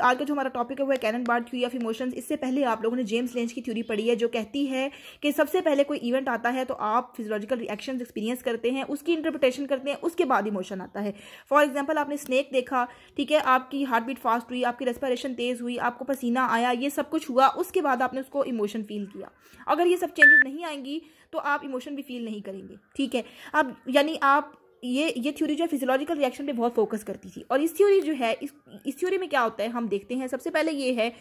आज का जो हमारा टॉपिक है वो है Cannon Bard theory of emotions. इससे पहले आप लोगों ने जेम्स लेंज की थ्योरी पढ़ी है जो कहती है कि सबसे पहले कोई इवेंट आता है तो आप फिजियोलॉजिकल रिएक्शंस एक्सपीरियंस करते हैं, उसकी इंटरप्रिटेशन करते हैं, उसके बाद इमोशन आता है। फॉर एग्जाम्पल आपने स्नेक देखा, ठीक है, आपकी हार्ट बीट फास्ट हुई, आपकी रेस्पिरेशन तेज हुई, आपको पसीना आया, ये सब कुछ हुआ, उसके बाद आपने उसको इमोशन फील किया। अगर ये सब चेंजेस नहीं आएंगी तो आप इमोशन भी फील नहीं करेंगे, ठीक है। अब यानी आप ये थ्योरी जो है फिजियोलॉजिकल रिएक्शन पे बहुत फोकस करती थी। और इस थ्योरी जो है इस थ्योरी में क्या होता है हम देखते हैं। सबसे पहले ये है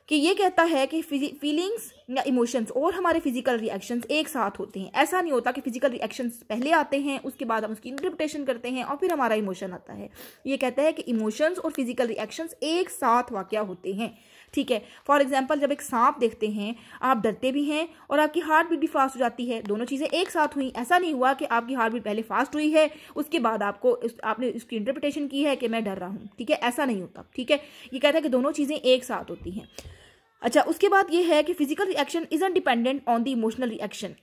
कि ये कहता है कि फीलिंग्स या इमोशंस और हमारे फिजिकल रिएक्शंस एक साथ होते हैं। ऐसा नहीं होता कि फिजिकल रिएक्शंस पहले आते हैं, उसके बाद हम उसकी इंटरप्रिटेशन करते हैं और फिर हमारा इमोशन आता है। ये कहता है कि इमोशंस और फिजिकल रिएक्शंस एक साथ वाकया होते हैं, ठीक है। फॉर एग्जाम्पल जब एक सांप देखते हैं, आप डरते भी हैं और आपकी हार्ट बीट भी फास्ट हो जाती है, दोनों चीज़ें एक साथ हुई। ऐसा नहीं हुआ कि आपकी हार्ट बीट पहले फास्ट हुई है उसके बाद आपने उसकी इंटरप्रिटेशन की है कि मैं डर रहा हूँ, ठीक है, ऐसा नहीं होता, ठीक है। ये कहता है कि दोनों चीज़ें एक साथ होती हैं। अच्छा, उसके बाद ये है कि physical reaction isn't dependent on the emotional reaction.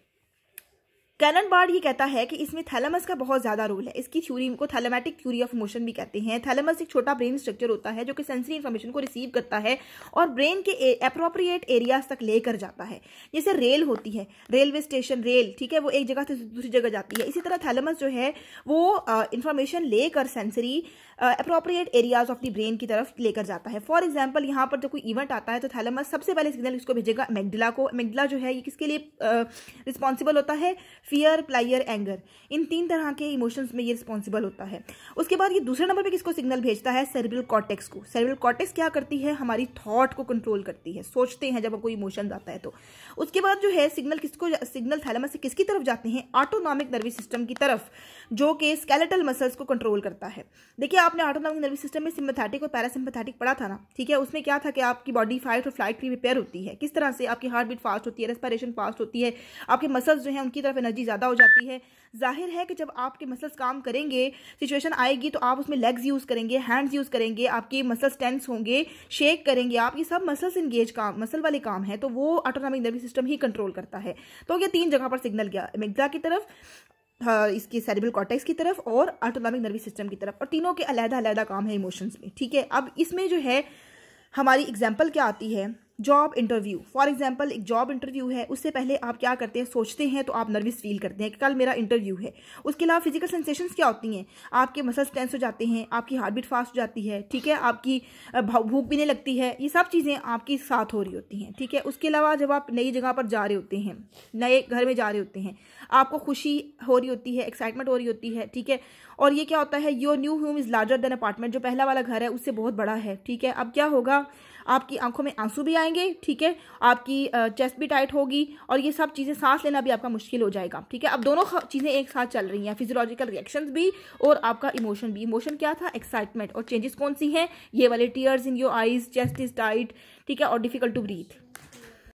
Cannon Bard ये कहता है कि इसमें थैलेमस का बहुत ज्यादा रोल है। इसकी थ्योरी को थैलेमैटिक थ्योरी ऑफ इमोशन भी कहते हैं। थैलेमस एक छोटा ब्रेन स्ट्रक्चर होता है जो कि सेंसरी इन्फॉर्मेशन को रिसीव करता है और ब्रेन के अप्रोप्रिएट एरियाज तक लेकर जाता है। जैसे रेल होती है, रेलवे स्टेशन रेल, ठीक है, वो एक जगह से दूसरी जगह जाती है। इसी तरह थैलेमस जो है वो इंफॉर्मेशन लेकर sensory appropriate areas of the brain की तरफ लेकर जाता है। फॉर एग्जाम्पल यहाँ पर जब कोई इवेंट आता है तो थैलेमस सबसे पहले सिग्नल इसको भेजेगा एमिग्डाला को। एमिग्डाला जो है ये किसके लिए रिस्पॉन्सिबल होता है? फियर, प्लायर, एंगर, इन 3 तरह के इमोशंस में ये रिस्पॉन्सिबल होता है। उसके बाद ये दूसरे नंबर पे किसको सिग्नल भेजता है? सेरेब्रल कॉर्टेक्स को। सेरेब्रल कॉर्टेक्स क्या करती है? हमारी थॉट को कंट्रोल करती है, सोचते हैं जब कोई इमोशन आता है तो। उसके बाद जो है सिग्नल थैलेमस से किसकी तरफ जाते हैं? ऑटोनॉमिक नर्वस सिस्टम की तरफ, जो कि स्केलेटल मसल्स को कंट्रोल करता है। देखिए आपने ऑटोनॉमिक नर्वस सिस्टम में सिम्पैथेटिक और पैरासिम्पैथेटिक पढ़ा था ना, ठीक है। उसमें क्या था कि आपकी बॉडी फाइट और फ्लाइट के लिए प्रिपेयर होती है, किस तरह से आपकी हार्ट बीट फास्ट होती है, रेस्पिरेशन फास्ट होती है, आपके मसल्स जो हैं उनकी तरफ एनर्जी ज्यादा हो जाती है। जाहिर है कि जब आपके मसल्स काम करेंगे, सिचुएशन आएगी तो आप उसमें लेग्स यूज करेंगे, हैंड्स यूज करेंगे, आपके मसल्स टेंस होंगे, शेक करेंगे आप, ये सब मसल्स इंगेज काम, मसल वाले काम है, तो वो ऑटोनॉमिक नर्वस सिस्टम ही कंट्रोल करता है। तो ये 3 जगह पर सिग्नल गया, एमिग्डाला की तरफ, इसकी सेरेब्रल कॉर्टेक्स की तरफ और ऑटोनॉमिक नर्वस सिस्टम की तरफ, और तीनों के अलग-अलग काम है इमोशंस में, ठीक है। अब इसमें जो है हमारी एग्जाम्पल क्या आती है? Job interview. फॉर एग्जाम्पल एक जॉब इंटरव्यू है, उससे पहले आप क्या करते हैं? सोचते हैं, तो आप नर्वस फील करते हैं कि कल मेरा इंटरव्यू है। उसके अलावा फिजिकल सेंसेशंस क्या होती हैं? आपके मसल्स टेंस हो जाते हैं, आपकी हार्ट बीट फास्ट हो जाती है, ठीक है, आपकी भूख भी नहीं लगती है, ये सब चीज़ें आपकी साथ हो रही होती हैं, ठीक है। उसके अलावा जब आप नई जगह पर जा रहे होते हैं, नए घर में जा रहे होते हैं, आपको खुशी हो रही होती है, एक्साइटमेंट हो रही होती है, ठीक है। और ये क्या होता है? Your new home is larger than apartment, जो पहला वाला घर है उससे बहुत बड़ा है, ठीक है। अब क्या होगा? आपकी आंखों में आंसू भी आएंगे, ठीक है, आपकी चेस्ट भी टाइट होगी और ये सब चीज़ें, सांस लेना भी आपका मुश्किल हो जाएगा, ठीक है। अब दोनों चीज़ें एक साथ चल रही हैं, फिजियोलॉजिकल रिएक्शंस भी और आपका इमोशन भी। इमोशन क्या था? एक्साइटमेंट। और चेंजेस कौन सी हैं? ये वाले tears in your eyes, chest is tight, ठीक है, और डिफिकल्ट टू ब्रीथ।